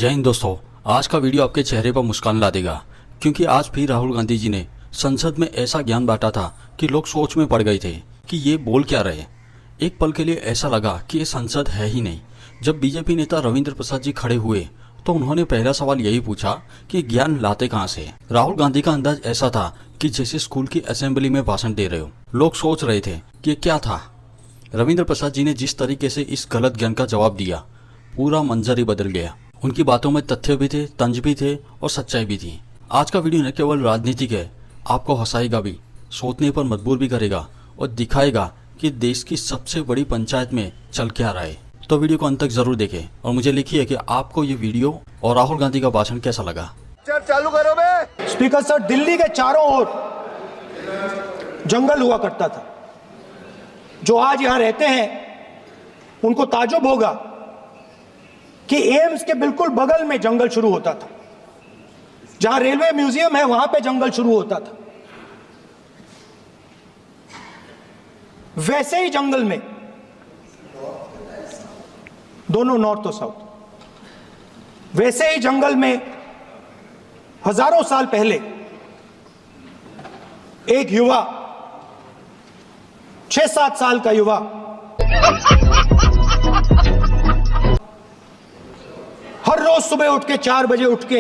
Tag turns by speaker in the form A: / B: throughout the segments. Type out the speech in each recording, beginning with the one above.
A: जय हिंद दोस्तों, आज का वीडियो आपके चेहरे पर मुस्कान ला देगा, क्योंकि आज भी राहुल गांधी जी ने संसद में ऐसा ज्ञान बांटा था कि लोग सोच में पड़ गए थे कि ये बोल क्या रहे। एक पल के लिए ऐसा लगा कि ये संसद है ही नहीं। जब बीजेपी नेता रविंद्र प्रसाद जी खड़े हुए तो उन्होंने पहला सवाल यही पूछा कि ज्ञान लाते कहाँ से। राहुल गांधी का अंदाज ऐसा था कि जैसे स्कूल की असेंबली में भाषण दे रहे हो। लोग सोच रहे थे कि ये क्या था। रविंद्र प्रसाद जी ने जिस तरीके से इस गलत ज्ञान का जवाब दिया, पूरा मंजर ही बदल गया। उनकी बातों में तथ्य भी थे, तंज भी थे और सच्चाई भी थी। आज का वीडियो न केवल राजनीतिक है, आपको हंसाएगा भी, सोचने पर मजबूर भी करेगा और दिखाएगा कि देश की सबसे बड़ी पंचायत में चल क्या रहा है। तो वीडियो को अंत तक जरूर देखें और मुझे लिखिए कि आपको ये वीडियो और राहुल गांधी का भाषण कैसा लगा।
B: चालू करो बे।
C: स्पीकर सर, दिल्ली के चारों ओर जंगल हुआ करता था। जो आज यहां रहते हैं उनको ताजुब होगा कि एम्स के बिल्कुल बगल में जंगल शुरू होता था। जहां रेलवे म्यूजियम है वहां पे जंगल शुरू होता था। वैसे ही जंगल में, दोनों नॉर्थ और साउथ, वैसे ही जंगल में हजारों साल पहले एक युवा, 6-7 साल का युवा, हर रोज सुबह उठ के 4 बजे उठ के,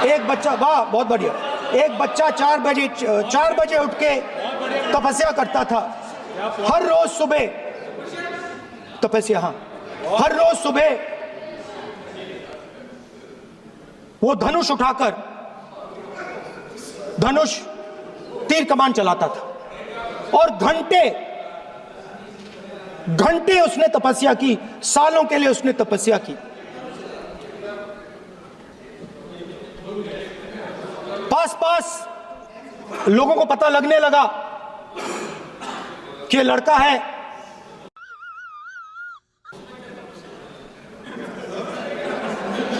C: एक बच्चा, वाह बहुत बढ़िया, एक बच्चा 4 बजे उठ के तपस्या करता था। हर रोज सुबह तपस्या, हर रोज सुबह वो धनुष उठाकर तीर कमान चलाता था और घंटे उसने तपस्या की। सालों के लिए उसने तपस्या की। पास लोगों को पता लगने लगा कि लड़का है।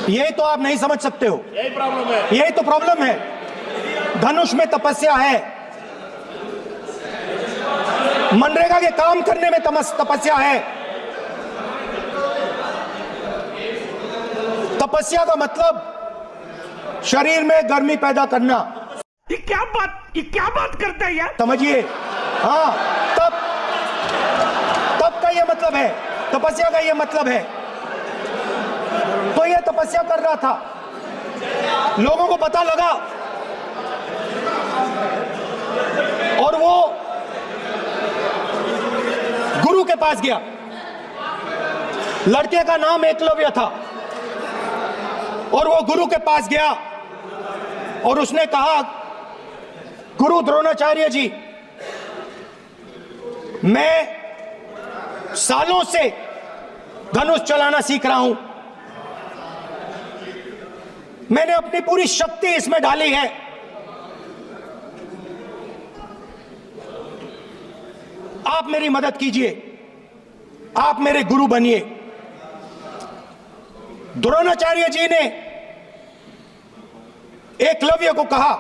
C: यही तो आप नहीं समझ सकते हो, यही तो प्रॉब्लम है। धनुष में तपस्या है, मनरेगा के काम करने में तपस्या है। तपस्या का मतलब शरीर में गर्मी पैदा करना।
B: ये क्या बात करता है यार,
C: समझिए। हाँ, तब का ये मतलब है, तपस्या का ये मतलब है। तो ये तपस्या कर रहा था, लोगों को पता लगा और वो गुरु के पास गया। लड़के का नाम एकलव्य था और वो गुरु के पास गया और उसने कहा, गुरु द्रोणाचार्य जी, मैं सालों से धनुष चलाना सीख रहा हूं। मैंने अपनी पूरी शक्ति इसमें डाली है। आप मेरी मदद कीजिए, आप मेरे गुरु बनिए। द्रोणाचार्य जी ने एकलव्य को कहा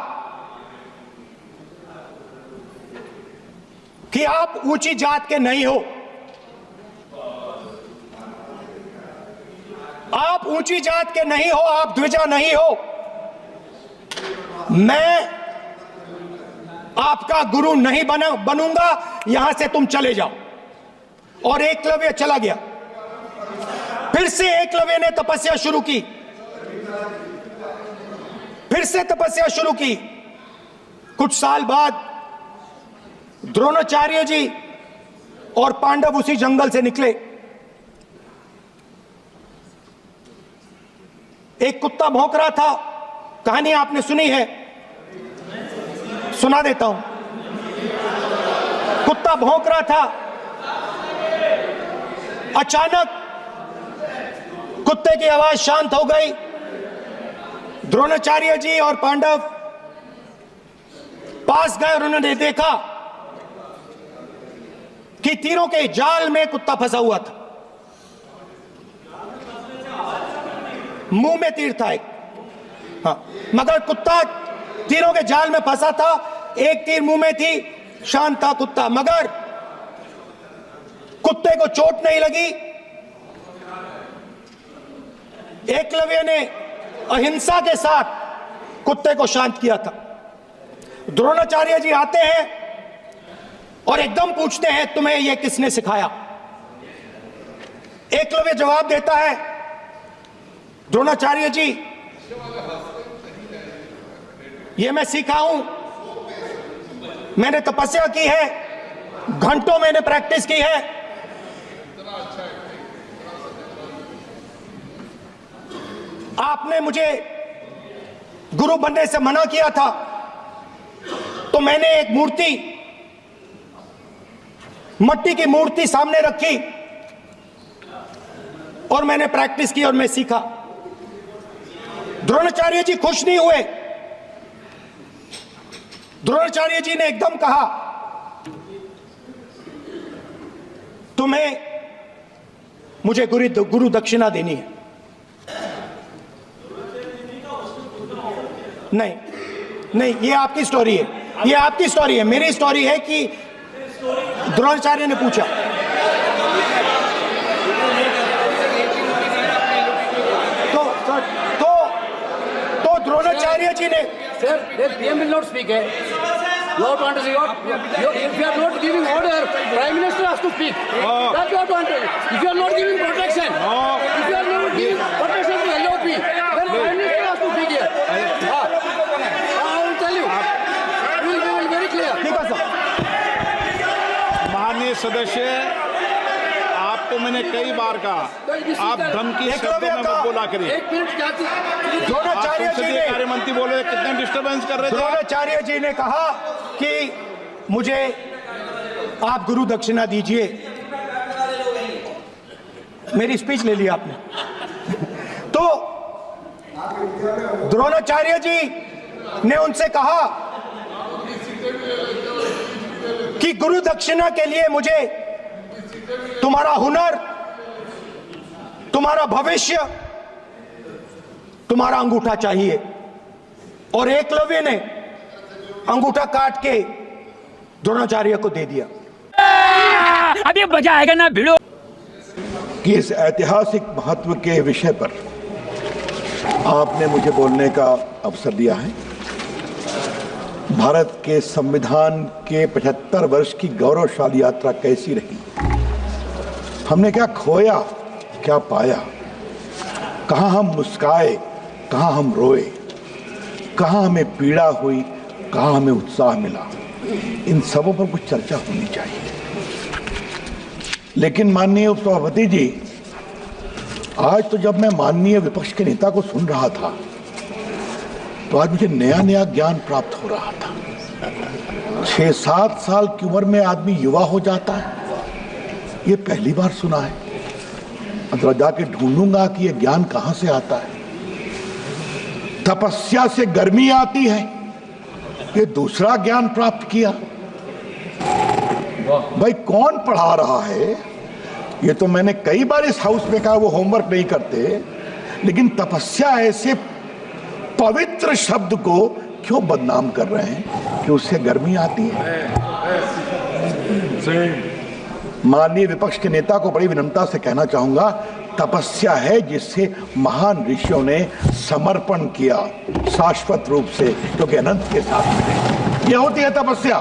C: कि आप ऊंची जात के नहीं हो, आप ऊंची जात के नहीं हो, आप द्विजा नहीं हो। मैं आपका गुरु नहीं बनूंगा, यहां से तुम चले जाओ। और एकलव्य चला गया। फिर से एकलव्य ने तपस्या शुरू की, फिर से तपस्या शुरू की। कुछ साल बाद द्रोणाचार्य जी और पांडव उसी जंगल से निकले। एक कुत्ता भौंक रहा था, कहानी आपने सुनी है, सुना देता हूं। कुत्ता भौंक रहा था, अचानक कुत्ते की आवाज शांत हो गई। द्रोणाचार्य जी और पांडव पास गए और उन्होंने देखा कि तीरों के जाल में कुत्ता फंसा हुआ था। मुंह में तीर था एक, हाँ, मगर कुत्ता तीरों के जाल में फंसा था। एक तीर मुंह में थी, शांत था कुत्ता, मगर कुत्ते को चोट नहीं लगी। एकलव्य ने अहिंसा के साथ कुत्ते को शांत किया था। द्रोणाचार्य जी आते हैं और एकदम पूछते हैं, तुम्हें यह किसने सिखाया? एकलव्य जवाब देता है, द्रोणाचार्य जी, यह मैं सीखा हूं, मैंने तपस्या की है, घंटों मैंने प्रैक्टिस की है। आपने मुझे गुरु बनने से मना किया था, तो मैंने एक मूर्ति, मट्टी की मूर्ति सामने रखी और मैंने प्रैक्टिस की और मैं सीखा। द्रोणाचार्य जी खुश नहीं हुए। द्रोणाचार्य जी ने एकदम कहा, तुम्हें मुझे गुरु दक्षिणा देनी है। नहीं नहीं, ये आपकी स्टोरी है, ये आपकी स्टोरी है। मेरी स्टोरी है कि द्रोणाचार्य ने पूछा। तो द्रोणाचार्य जी ने,
D: Sir, the PM will not speak. You have to understand. If you are not giving order, Prime Minister has to speak. That's what you have to understand. If you are not giving protection, if you are not giving protection to LOP, then Prime Minister has to speak here. I will tell you. We will be very clear.
C: ठीक है sir.
E: माननीय सदस्य, आपको मैंने कई बार कहा, आप धमकी शब्दों में मत बोला करिए।
D: एक मिनट क्या थी?
C: द्रोणाचार्य जी
E: संसदीय
C: ने,
E: कार्य मंत्री बोल रहे, कितने डिस्टर्बेंस कर रहे थे।
C: द्रोणाचार्य जी ने कहा कि मुझे आप गुरु दक्षिणा दीजिए। मेरी स्पीच ले ली आपने। तो द्रोणाचार्य जी ने उनसे कहा कि गुरु दक्षिणा के लिए मुझे तुम्हारा हुनर, तुम्हारा भविष्य, तुम्हारा अंगूठा चाहिए। और एकलव्य ने अंगूठा काट के द्रोणाचार्य को दे दिया।
F: अभी मजा आएगा ना भिड़ो।
G: कि इस ऐतिहासिक महत्व के विषय पर आपने मुझे बोलने का अवसर दिया है। भारत के संविधान के 75 वर्ष की गौरवशाली यात्रा कैसी रही, हमने क्या खोया, क्या पाया, कहां हम मुस्काए, कहां हम रोए, कहां हमें पीड़ा हुई, कहां हमें उत्साह मिला, इन सबों पर कुछ चर्चा होनी चाहिए। लेकिन माननीय उपसभापति जी, आज तो जब मैं माननीय विपक्ष के नेता को सुन रहा था, तो आज मुझे नया नया ज्ञान प्राप्त हो रहा था। 6-7 साल की उम्र में आदमी युवा हो जाता है, ये पहली बार सुना है। अंदर जाके ढूंढूंगा कि ये ज्ञान कहां से आता है। तपस्या से गर्मी आती है, ये दूसरा ज्ञान प्राप्त किया। भाई कौन पढ़ा रहा है? ये तो मैंने कई बार इस हाउस में कहा, वो होमवर्क नहीं करते, लेकिन तपस्या ऐसे पवित्र शब्द को क्यों बदनाम कर रहे हैं कि उससे गर्मी आती है। माननीय विपक्ष के नेता को बड़ी विनम्रता से कहना चाहूंगा, तपस्या है जिससे महान ऋषियों ने समर्पण किया शाश्वत रूप से, क्योंकि अनंत के साथ में यह होती है तपस्या।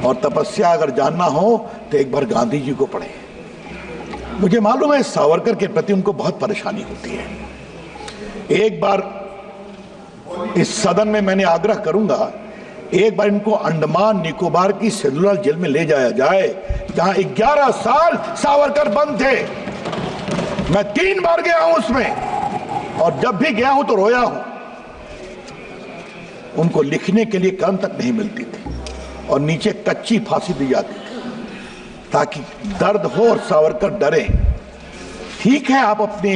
G: और तपस्या अगर जानना हो तो एक बार गांधी जी को पढ़े। मुझे मालूम है सावरकर के प्रति उनको बहुत परेशानी होती है। एक बार इस सदन में मैंने आग्रह करूंगा, एक बार इनको अंडमान निकोबार की सेलुलर जेल में ले जाया जाए, जहां 11 साल सावरकर बंद थे। मैं 3 बार गया हूं उसमें, और जब भी गया हूं तो रोया हूं। उनको लिखने के लिए कलम तक नहीं मिलती थी, और नीचे कच्ची फांसी दी जाती थी, ताकि दर्द हो और सावरकर डरे। ठीक है, आप अपने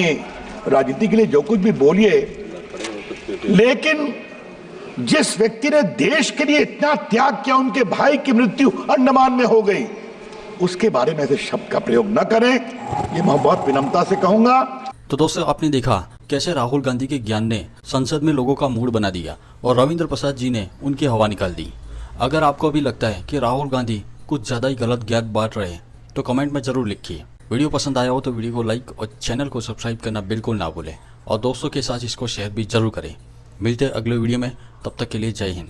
G: राजनीति के लिए जो कुछ भी बोलिए, लेकिन जिस व्यक्ति ने देश के लिए इतना त्याग किया, उनके भाई की मृत्यु अंडमान में हो गई, उसके बारे में ऐसे शब्द का प्रयोग न करें, ये मैं बहुत विनम्रता से कहूंगा।
A: तो दोस्तों, आपने देखा कैसे राहुल गांधी के ज्ञान ने संसद में लोगों का मूड बना दिया और रविंद्र प्रसाद जी ने उनकी हवा निकाल दी। अगर आपको भी लगता है कि राहुल गांधी कुछ ज़्यादा ही गलत ज्ञान बांट रहे हैं, तो कमेंट में ज़रूर लिखिए। वीडियो पसंद आया हो तो वीडियो को लाइक और चैनल को सब्सक्राइब करना बिल्कुल ना भूलें और दोस्तों के साथ इसको शेयर भी ज़रूर करें। मिलते हैं अगले वीडियो में, तब तक के लिए जय हिंद।